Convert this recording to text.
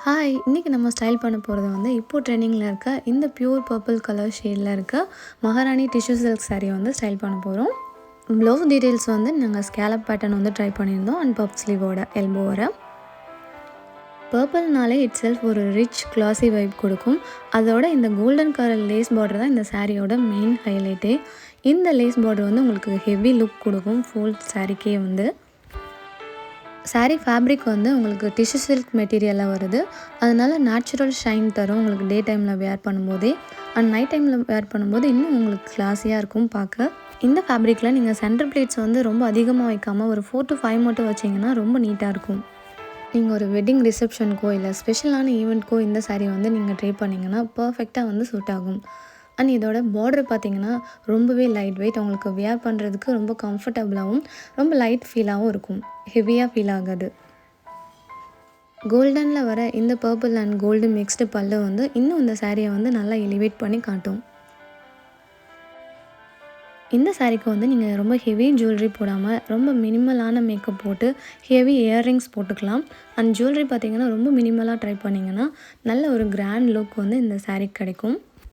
Hi, இன்றைக்கி நம்ம style பண்ண போகிறது வந்து இப்போது ட்ரெண்டிங்கில் இருக்க இந்த பியூர் பர்பிள் கலர் ஷேடில் இருக்க மகாராணி டிஷ்யூ சில்க் சாரியை வந்து ஸ்டைல் பண்ண போகிறோம். ப்ளவுஸ் டீட்டெயில்ஸ் வந்து நாங்கள் ஸ்கேலப் பேட்டர்ன் வந்து ட்ரை பண்ணியிருந்தோம் அண்ட் பப் ஸ்லீவோட எல்போ வர. பர்பிள்னாலே இட் செல்ஃப் ஒரு ரிச் கிளாஸி வைப் கொடுக்கும். அதோட இந்த கோல்டன் கலர் லேஸ் பார்டர் தான் இந்த சாரியோட மெயின் ஹைலைட்டே. இந்த லேஸ் பார்டர் வந்து உங்களுக்கு ஹெவி லுக் கொடுக்கும் ஃபுல் சாரிக்கே வந்து. சாரீ ஃபேப்ரிக் வந்து உங்களுக்கு டிஷ்யூ சில்க் மெட்டீரியலாக வருது. அதனால் நேச்சுரல் ஷைன் தரும் உங்களுக்கு டே டைமில் வேர் பண்ணும்போதே. அண்ட் நைட் டைமில் வேர் பண்ணும்போது இன்னும் உங்களுக்கு கிளாஸியாக இருக்கும் பார்க்க. இந்த ஃபேப்ரிக்கில் நீங்கள் சென்டர் பிளேட்ஸ் வந்து ரொம்ப அதிகமாக வைக்காமல் ஒரு 4 to 5 மட்டும் வச்சிங்கன்னா ரொம்ப நீட்டாக இருக்கும். நீங்கள் ஒரு வெட்டிங் ரிசப்ஷனுக்கோ இல்லை ஸ்பெஷலான ஈவெண்ட்க்கோ இந்த சாரீ வந்து நீங்கள் ட்ரை பண்ணிங்கன்னா பர்ஃபெக்டாக வந்து சூட் ஆகும். அண்ட் இதோட பார்டர் பார்த்திங்கன்னா ரொம்பவே லைட் வெயிட், உங்களுக்கு வியர் பண்ணுறதுக்கு ரொம்ப கம்ஃபர்டபுளாகவும் ரொம்ப லைட் ஃபீலாகவும் இருக்கும். ஹெவியாக ஃபீல் ஆகாது. கோல்டனில் வர இந்த பர்பிள் அண்ட் கோல்டு மிக்ஸ்டு பல்லு வந்து இன்னும் இந்த சாரியை வந்து நல்லா எலிவேட் பண்ணி காட்டும். இந்த சாரீக்கு வந்து நீங்கள் ரொம்ப ஹெவி ஜுவல்லரி போடாமல் ரொம்ப மினிமலான மேக்கப் போட்டு ஹெவி இயர்ரிங்ஸ் போட்டுக்கலாம். அண்ட் ஜுவல்லரி பார்த்திங்கன்னா ரொம்ப மினிமலாக ட்ரை பண்ணிங்கன்னா நல்ல ஒரு கிராண்ட் லுக் வந்து இந்த சாரீக்கு கிடைக்கும்.